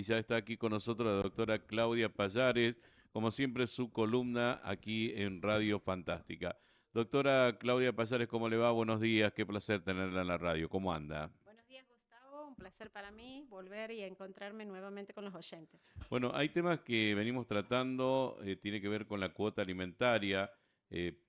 ya está aquí con nosotros la doctora Claudia Pallares, como siempre su columna aquí en Radio Fantástica. Doctora Claudia Pallares, ¿cómo le va? Buenos días, qué placer tenerla en la radio. ¿Cómo anda? Buenos días, Gustavo. Un placer para mí volver y encontrarme nuevamente con los oyentes. Bueno, hay temas que venimos tratando, tiene que ver con la cuota alimentaria,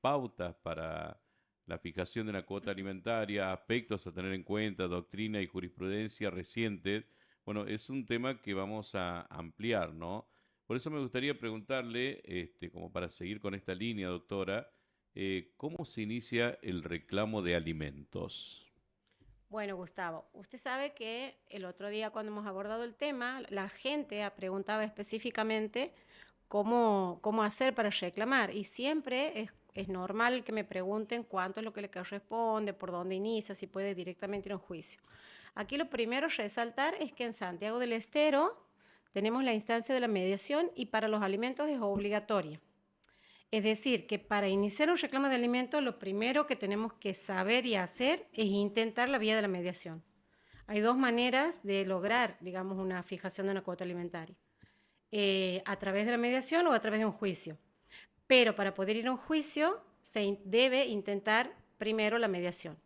pautas para la fijación de la cuota alimentaria, aspectos a tener en cuenta, doctrina y jurisprudencia recientes. Bueno, es un tema que vamos a ampliar, ¿no? Por eso me gustaría preguntarle, como para seguir con esta línea, doctora, ¿cómo se inicia el reclamo de alimentos? Bueno, Gustavo, usted sabe que el otro día cuando hemos abordado el tema, la gente preguntaba específicamente cómo hacer para reclamar y siempre es normal que me pregunten cuánto es lo que le corresponde, por dónde inicia, si puede directamente ir a un juicio. Aquí lo primero a resaltar es que en Santiago del Estero tenemos la instancia de la mediación y para los alimentos es obligatoria. Es decir, que para iniciar un reclamo de alimentos, lo primero que tenemos que saber y hacer es intentar la vía de la mediación. Hay dos maneras de lograr, digamos, una fijación de una cuota alimentaria. A través de la mediación o a través de un juicio. Pero para poder ir a un juicio, se debe intentar primero la mediación.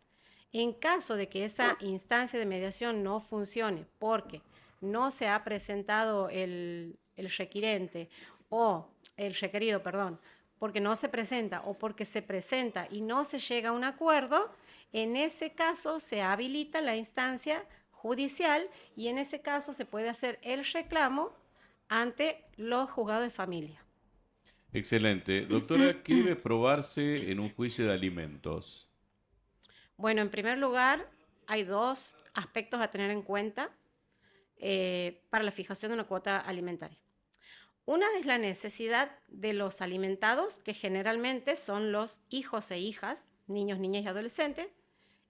En caso de que esa instancia de mediación no funcione porque no se ha presentado el requirente o el requerido, perdón, porque no se presenta o porque se presenta y no se llega a un acuerdo, en ese caso se habilita la instancia judicial y en ese caso se puede hacer el reclamo ante los juzgados de familia. Excelente. Doctora, ¿qué debe probarse en un juicio de alimentos? Bueno, en primer lugar, hay dos aspectos a tener en cuenta para la fijación de una cuota alimentaria. Una es la necesidad de los alimentados, que generalmente son los hijos e hijas, niños, niñas y adolescentes,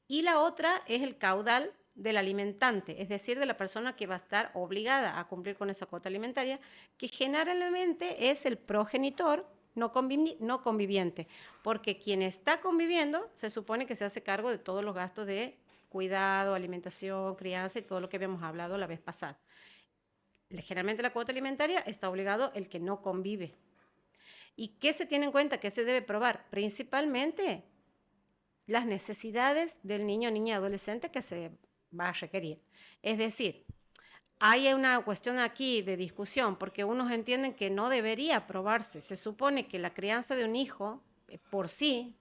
y la otra es el caudal del alimentante, es decir, de la persona que va a estar obligada a cumplir con esa cuota alimentaria, que generalmente es el progenitor no conviviente, porque quien está conviviendo se supone que se hace cargo de todos los gastos de cuidado, alimentación, crianza y todo lo que habíamos hablado la vez pasada. Generalmente la cuota alimentaria está obligado el que no convive. ¿Y qué se tiene en cuenta? ¿Qué se debe probar? Principalmente las necesidades del niño, niña, adolescente que se va a requerir. Es decir, hay una cuestión aquí de discusión porque unos entienden que no debería aprobarse. Se supone que la crianza de un hijo por sí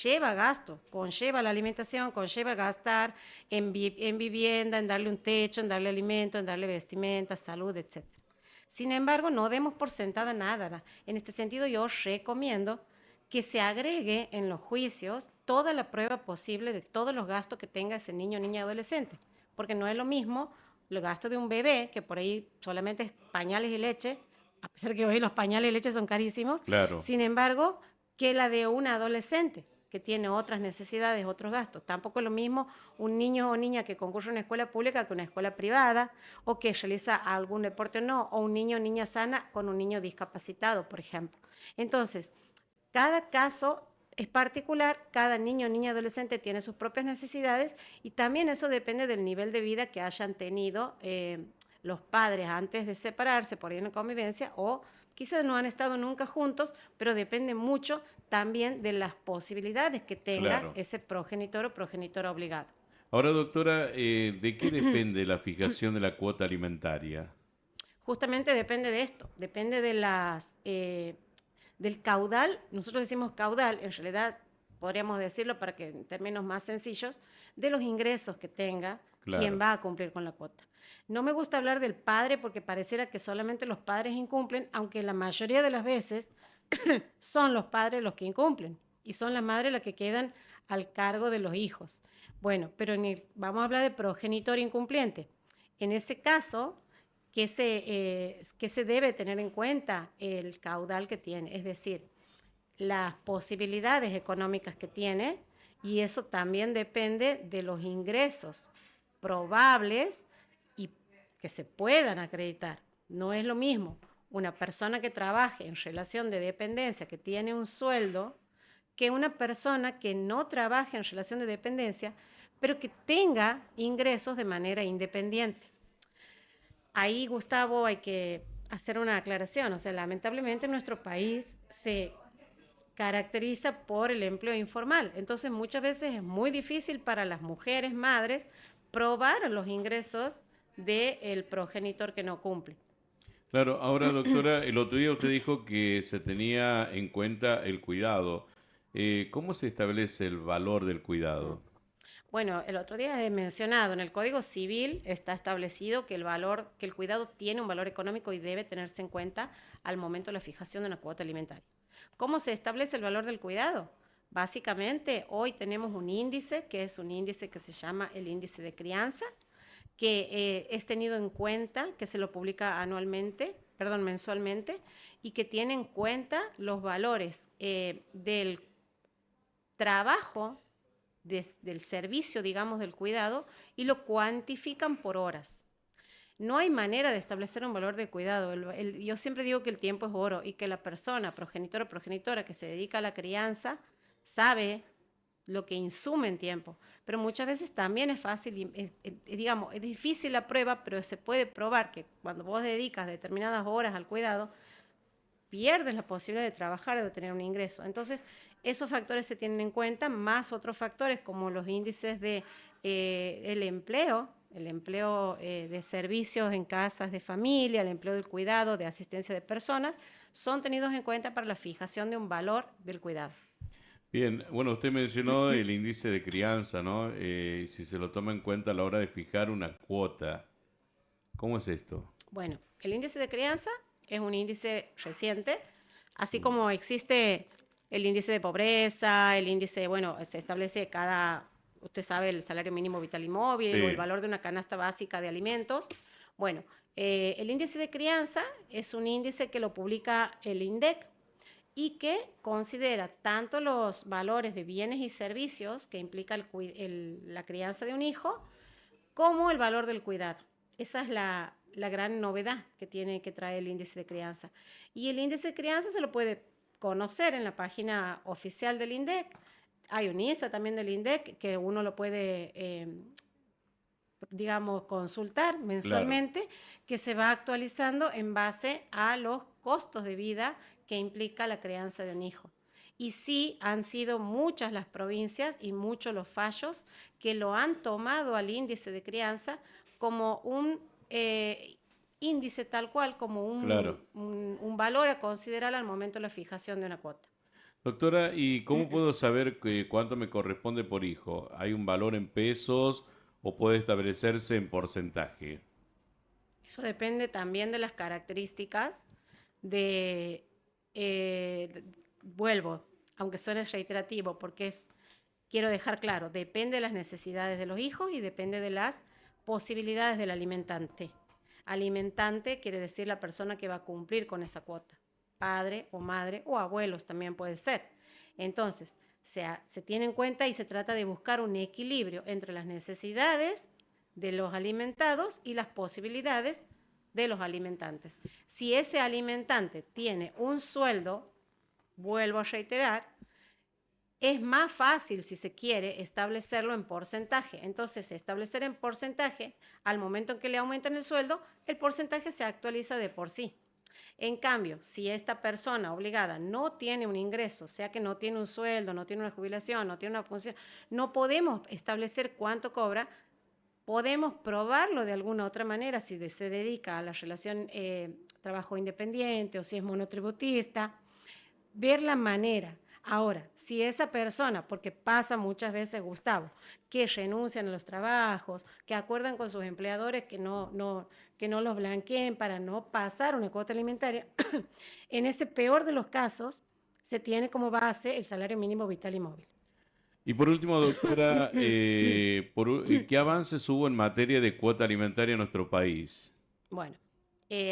lleva gasto, conlleva la alimentación, conlleva gastar en vivienda, en darle un techo, en darle alimento, en darle vestimenta, salud, etcétera. Sin embargo, no demos por sentada nada. En este sentido, yo recomiendo que se agregue en los juicios toda la prueba posible de todos los gastos que tenga ese niño, niña, adolescente, porque no es lo mismo el gasto de un bebé, que por ahí solamente es pañales y leche, a pesar que hoy los pañales y leche son carísimos, Claro. sin embargo, que la de un adolescente, que tiene otras necesidades, otros gastos. Tampoco es lo mismo un niño o niña que concurre a una escuela pública que una escuela privada, o que realiza algún deporte o no, o un niño o niña sana con un niño discapacitado, por ejemplo. Entonces, cada caso es particular, cada niño, niña, adolescente tiene sus propias necesidades y también eso depende del nivel de vida que hayan tenido los padres antes de separarse por ahí en la convivencia o quizás no han estado nunca juntos, pero depende mucho también de las posibilidades que tenga Claro. ese progenitor o progenitora obligado. Ahora, doctora, ¿de qué depende la fijación de la cuota alimentaria? Justamente depende de esto, depende de del caudal, nosotros decimos caudal, en realidad podríamos decirlo para que en términos más sencillos, de los ingresos que tenga quien Claro. va a cumplir con la cuota. No me gusta hablar del padre porque pareciera que solamente los padres incumplen, aunque la mayoría de las veces son los padres los que incumplen y son las madres las que quedan al cargo de los hijos. Bueno, pero vamos a hablar de progenitor incumpliente. En ese caso, ¿qué se debe tener en cuenta? El caudal que tiene, es decir, las posibilidades económicas que tiene y eso también depende de los ingresos probables y que se puedan acreditar. No es lo mismo una persona que trabaje en relación de dependencia, que tiene un sueldo, que una persona que no trabaje en relación de dependencia, pero que tenga ingresos de manera independiente. Ahí, Gustavo, hay que hacer una aclaración. O sea, lamentablemente nuestro país se caracteriza por el empleo informal. Entonces, muchas veces es muy difícil para las mujeres madres probar los ingresos del progenitor que no cumple. Claro, ahora doctora, el otro día usted dijo que se tenía en cuenta el cuidado. ¿Cómo se establece el valor del Mm. cuidado? Bueno, el otro día he mencionado, en el Código Civil está establecido que que el cuidado tiene un valor económico y debe tenerse en cuenta al momento de la fijación de una cuota alimentaria. ¿Cómo se establece el valor del cuidado? Básicamente, hoy tenemos un índice, que es un índice que se llama el índice de crianza, que es tenido en cuenta, que se lo publica mensualmente, y que tiene en cuenta los valores del trabajo, del servicio, digamos, del cuidado, y lo cuantifican por horas. No hay manera de establecer un valor de cuidado. Yo siempre digo que el tiempo es oro y que la persona, progenitora o progenitora que se dedica a la crianza, sabe lo que insume en tiempo. Pero muchas veces también es fácil, digamos, es difícil la prueba, pero se puede probar que cuando vos dedicas determinadas horas al cuidado, pierdes la posibilidad de trabajar, de tener un ingreso. Entonces, esos factores se tienen en cuenta, más otros factores como los índices de el empleo de servicios en casas de familia, el empleo del cuidado, de asistencia de personas, son tenidos en cuenta para la fijación de un valor del cuidado. Bien, bueno, usted mencionó el índice de crianza, ¿no? Si se lo toma en cuenta a la hora de fijar una cuota. ¿Cómo es esto? Bueno, el índice de crianza es un índice reciente, así Mm. como existe el índice de pobreza, el índice, bueno, se establece usted sabe, el salario mínimo vital y móvil o el Sí, valor de una canasta básica de alimentos. Bueno, el índice de crianza es un índice que lo publica el INDEC y que considera tanto los valores de bienes y servicios que implica la crianza de un hijo, como el valor del cuidado. Esa es la gran novedad que trae el índice de crianza. Y el índice de crianza se lo puede conocer en la página oficial del INDEC. Hay un Insta también del INDEC que uno lo puede, digamos, consultar claro. mensualmente, que se va actualizando en base a los costos de vida que implica la crianza de un hijo. Y sí, han sido muchas las provincias y muchos los fallos que lo han tomado al índice de crianza como un índice tal cual, como Claro. un valor a considerar al momento de la fijación de una cuota. Doctora, ¿y cómo puedo saber cuánto me corresponde por hijo? ¿Hay un valor en pesos o puede establecerse en porcentaje? Eso depende también de las características de, vuelvo, aunque suene reiterativo, porque quiero dejar claro, depende de las necesidades de los hijos y depende de las posibilidades del alimentante. Alimentante quiere decir la persona que va a cumplir con esa cuota, padre o madre o abuelos también puede ser. Entonces, se tiene en cuenta y se trata de buscar un equilibrio entre las necesidades de los alimentados y las posibilidades de los alimentantes. Si ese alimentante tiene un sueldo, vuelvo a reiterar, es más fácil, si se quiere, establecerlo en porcentaje. Entonces, establecer en porcentaje, al momento en que le aumentan el sueldo, el porcentaje se actualiza de por sí. En cambio, si esta persona obligada no tiene un ingreso, sea que no tiene un sueldo, no tiene una jubilación, no tiene una función, no podemos establecer cuánto cobra. Podemos probarlo de alguna otra manera si se dedica a la relación trabajo independiente o si es monotributista, ver la manera. Ahora, si esa persona, porque pasa muchas veces, Gustavo, que renuncian a los trabajos, que acuerdan con sus empleadores que no los blanqueen para no pasar una cuota alimentaria, en ese peor de los casos se tiene como base el salario mínimo vital y móvil. Y por último, doctora, ¿qué avances hubo en materia de cuota alimentaria en nuestro país? Bueno,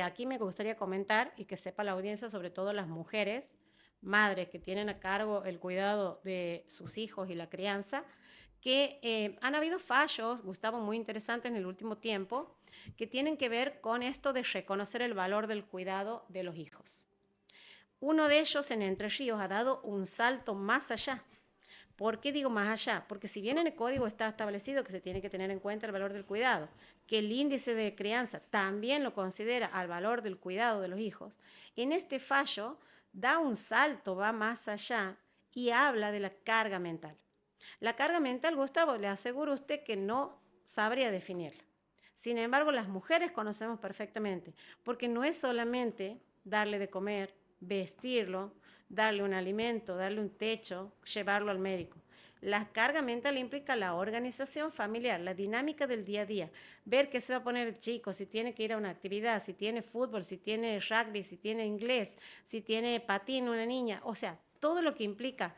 aquí me gustaría comentar y que sepa la audiencia, sobre todo las mujeres, madres que tienen a cargo el cuidado de sus hijos y la crianza, que han habido fallos, Gustavo, muy interesantes en el último tiempo, que tienen que ver con esto de reconocer el valor del cuidado de los hijos. Uno de ellos en Entre Ríos ha dado un salto más allá, ¿Por qué digo más allá? Porque si bien en el código está establecido que se tiene que tener en cuenta el valor del cuidado, que el índice de crianza también lo considera al valor del cuidado de los hijos, en este fallo da un salto, va más allá y habla de la carga mental. La carga mental, Gustavo, le aseguro a usted que no sabría definirla. Sin embargo, las mujeres conocemos perfectamente, porque no es solamente darle de comer, vestirlo, darle un alimento, darle un techo, llevarlo al médico. La carga mental implica la organización familiar, la dinámica del día a día, ver qué se va a poner el chico, si tiene que ir a una actividad, si tiene fútbol, si tiene rugby, si tiene inglés, si tiene patín una niña, o sea, todo lo que implica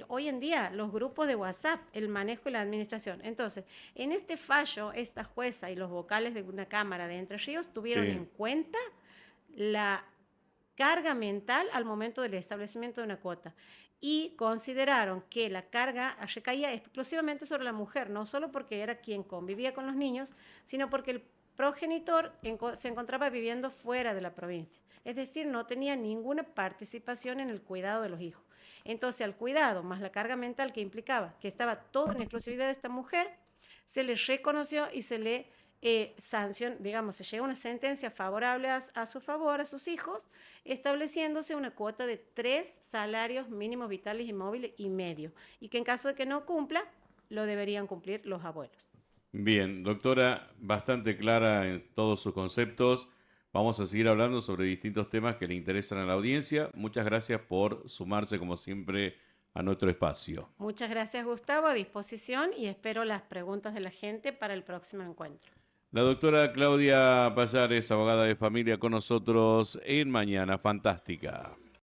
hoy en día los grupos de WhatsApp, el manejo y la administración. Entonces, en este fallo, esta jueza y los vocales de una cámara de Entre Ríos tuvieron en Sí. cuenta la carga mental al momento del establecimiento de una cuota y consideraron que la carga recaía exclusivamente sobre la mujer, no solo porque era quien convivía con los niños, sino porque el progenitor se encontraba viviendo fuera de la provincia, es decir, no tenía ninguna participación en el cuidado de los hijos. Entonces, al cuidado más la carga mental que implicaba que estaba todo en exclusividad de esta mujer, se le reconoció y se le digamos, se llega a una sentencia favorable a su favor, a sus hijos, estableciéndose una cuota de 3 salarios mínimos vitales y móviles y medio, y que en caso de que no cumpla, lo deberían cumplir los abuelos. Bien, doctora, bastante clara en todos sus conceptos. Vamos a seguir hablando sobre distintos temas que le interesan a la audiencia. Muchas gracias por sumarse, como siempre, a nuestro espacio. Muchas gracias, Gustavo, a disposición y espero las preguntas de la gente para el próximo encuentro. La doctora Claudia Payares, abogada de familia, con nosotros en Mañana Fantástica.